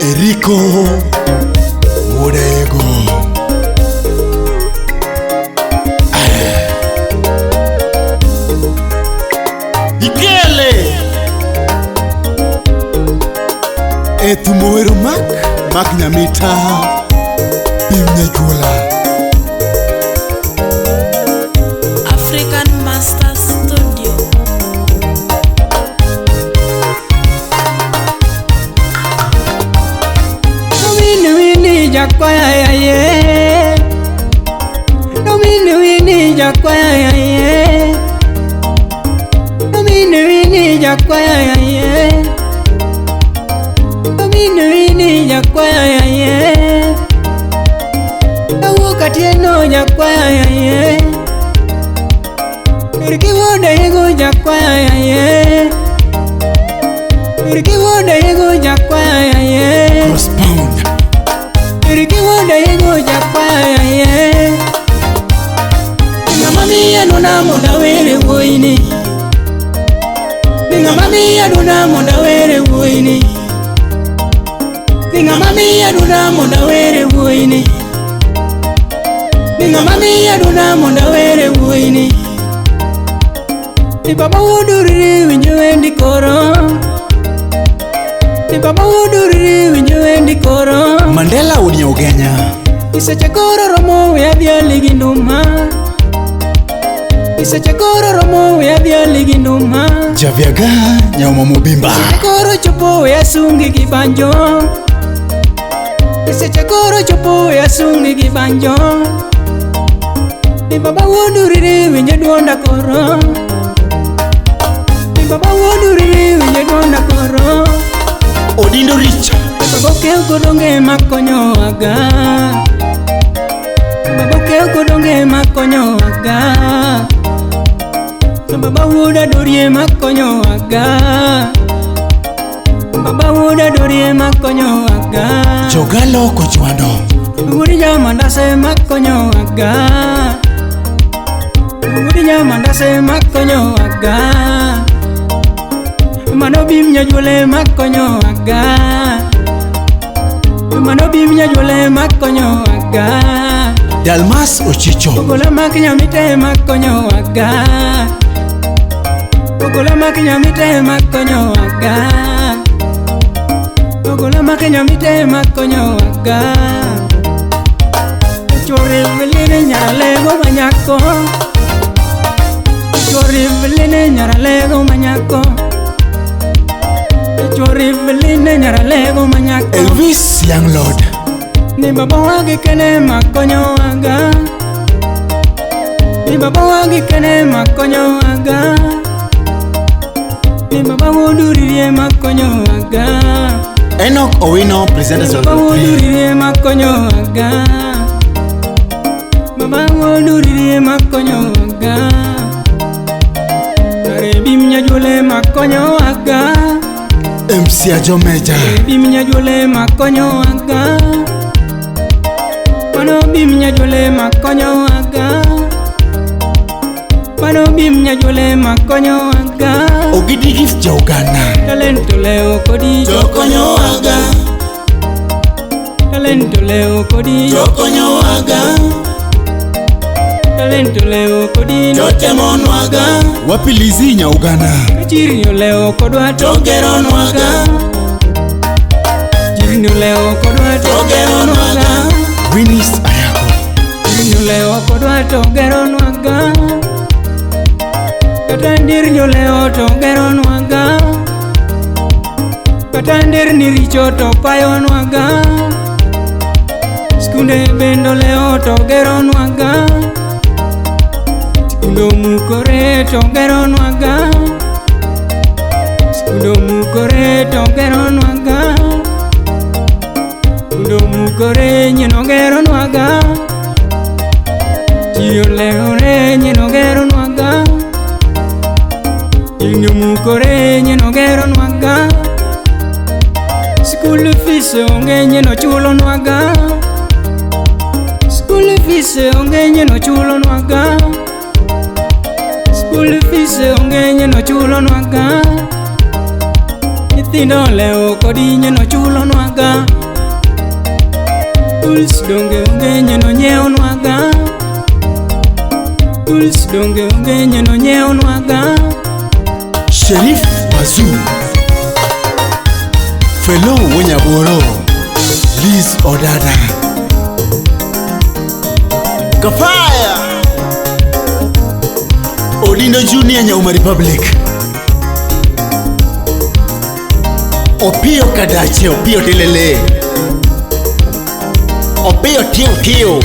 Eriko Wodego Ikele Etumoero Mak Nyamita Bimnyajula African Master Studio. Wini jakwaya ye, wini jakwaya ye, wini jakwaya ye, wini jakwaya ye, awukatieno jakwaya ye, irkiwode yego jakwaya ye, irkiwode yego jakwaya ye, Crossbound irkiwode yego jakwaya ye, ngamamiya nuna moda were woini, ngamamiya nuna moda were woini, ngamamiya nuna moda were woini, ngamamiya nuna moda were woini. Ni baba wuduri winjo endi koro, ni baba wuduri winjo endi koro. Mandela unia ugenya Isache koro romo ya biali ginduma, isache koro romo ya biali ginduma. Javiaga Nyama Mubimba Isache koro chopo ya sungi gibanjo, isache koro chopo ya sungi gibanjo. Ni baba wuduri winjo duonda koro, baba woduri winje donda koro. Odindo Rich Baba keo kodonge makonyo aga, baba keo kodonge makonyo aga, baba woda dorie makonyo aga, baba woda dorie makonyo aga. Jogalo Kochwano Wudi jamandase makonyo aga, wudi jamandase makonyo aga, mano bimnya jule makonyo aga, mano bimnya jule makonyo aga. Dalmas Ochicho Ogola makinya mite makonyo aga, ogola makinya mite makonyo aga, ogola makinya mite makonyo aga. Chori veline nyaralego manyako, chori veline nyaralego manyako, chori veline nyaralego manyako. Elvis Young Lord Ni baba wagi kene makonyo aga, ni baba wagi kene makonyo aga, ni baba wuduririe makonyo aga, Enoch Owino presenters of baba the play wuduririe makonyo aga, baba wuduririe makonyo aga, bimnya jule makonyo aga, MC Ajomeja bimnya jule makonyo aga, mano bimnya jule makonyo aga, mano bimnya jule makonyo aga. Ogidi Gift Jaugana Talento leo kodi Jokonyo Aga talento leo kodi Jokonyo Aga talento leo kodi Jotemo Nwaga Wapilizi Nyaugana Chirinyo leo kodwa Togero Nwaga Chirinyo leo kodwa Togero Nwaga Winnie's Ayako Chirinyo leo kodwa togero nwaga Katandir nyo leo togero nwaga Katandir ni richo to payo nwaga Skunde bendo leo togero nwaga Skundo mukore togero nwaga Skundo mukore togero nwaga Skundo mukore nyeno gero nwaga Chiyo leo re nyeno gero nwaga Chiyo mukore nyeno gero nwaga School fees onge nyeno chulo nwaga School fees onge nyeno chulo nwaga School fees onge nyeno chulo nwaga, nyithindo leo kodi nyeno chulo nwaga. Tools donge onge nyeno nyeo nwaga, tools donge onge nyeno nyeo nwaga. Sheriff Bazoo Fellow Wenyaboro Liz Odada Kafaya Odindo Junior Nyauma Republic Opio Kadache Opio Tilele Opio Tio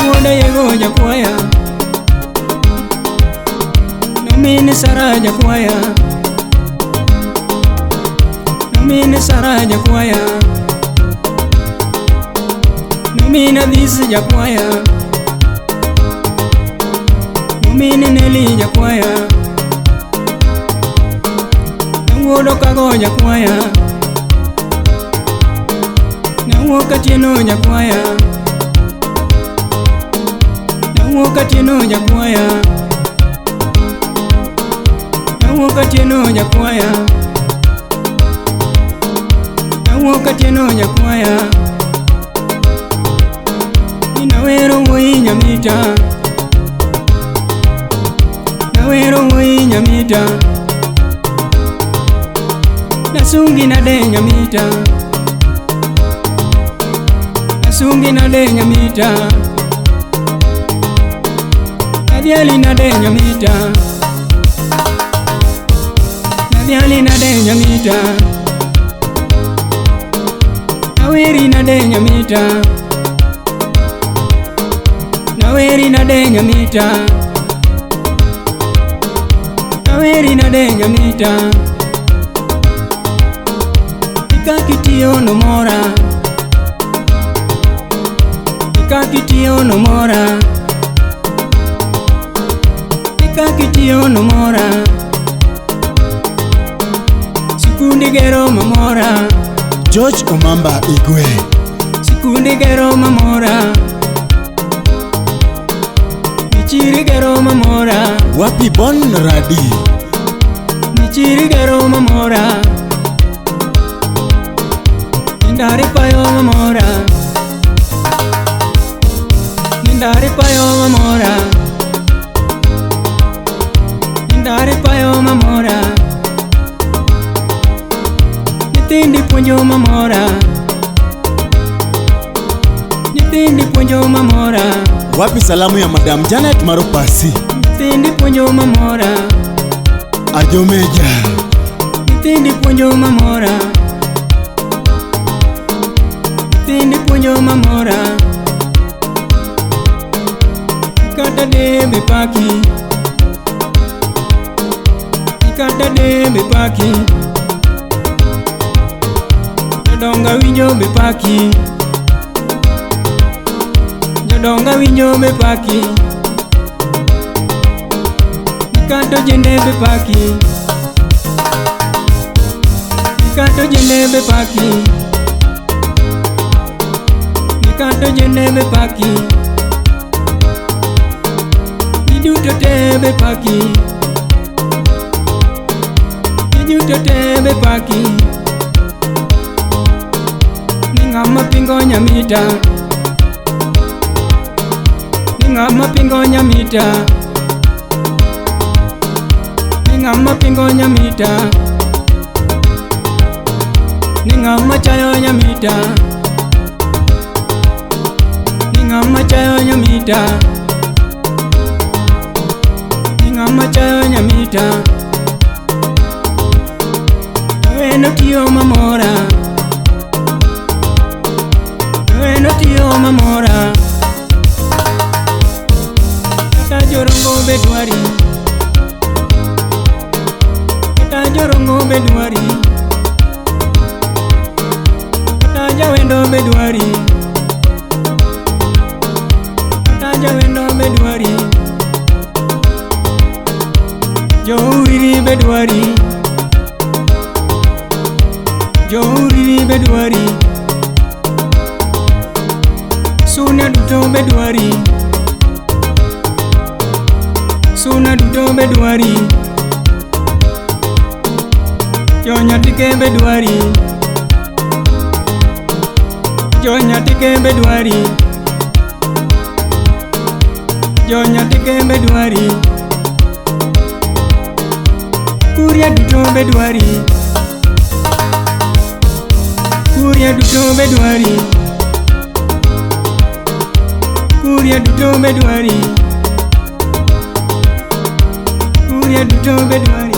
Ngoda yego jakwaya Nomine Sara jakwaya Nomine Sara jakwaya Nomine This jakwaya Nomine Nelly jakwaya Nawodo kago jakwaya Nawoka tieno jakwaya Nawoka tieno jakwaya Nawoka tieno jakwaya Nawoka tieno jakwaya Inawero mwi Nyamita Nawero mwi Nyamita Nasungi nade Nyamita Nasungi nade Nyamita Nadiali nade Nyamita Nadiali nade Nyamita Naweri nade Nyamita Naweri nade Nyamita Naweri nade Nyamita Ikakitio no mora Ikakitio no mora Ikakitio no mora Sikundi gero mamora George Omamba Igwe Sikundi gero mamora Michiri gero mamora Wapi Bon Radi Michiri gero mamora Nindari payo mamora Nindari payo mamora Nindari payo mamora Nitindi punjo mamora Nitindi punjo mamora Wapi salamu ya Madam Janet Marupasi Nitindi punjo mamora Ajomeja Nitindi punjo mamora Nitindi punjo mamora Ikata de bepaki Ikata de bepaki Jodonga winjo bepaki Jodonga winjo bepaki Nikato jende bepaki Nikato jende bepaki Nikato jende bepaki Niduto te bepaki Niduto te bepaki Ningama pingo Nyamita Ningama pingo Nyamita Ningama pingo Nyamita Ningama chayo Nyamita Ningama chayo Nyamita Ningama chayo Nyamita Aweno tiyo mamora Aweno tiyo mamora Kata jorongo bedwari Kata jorongo bedwari Kata jawendo bedwari Kata jawendo bedwari Jouriri bedwari Jouriri bedwari Suna duto bedwari Josuna duto bedwari, Jonyatike bedwari, Jonyatike bedwari, Jonyatike bedwari, Kuria duto bedwari, Kuria duto bedwari, Kuria duto bedwari, Kuria duto bedwari.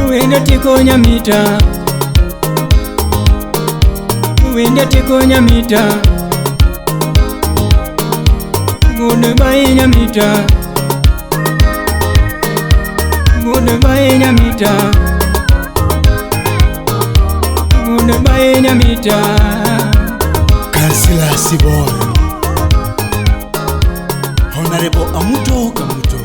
Wende tiko Nyamita, wende tiko Nyamita, goodbye Nyamita, goodbye Nyamita, goodbye Nyamita. Kansila Sibor Honorable Amuto Kamuto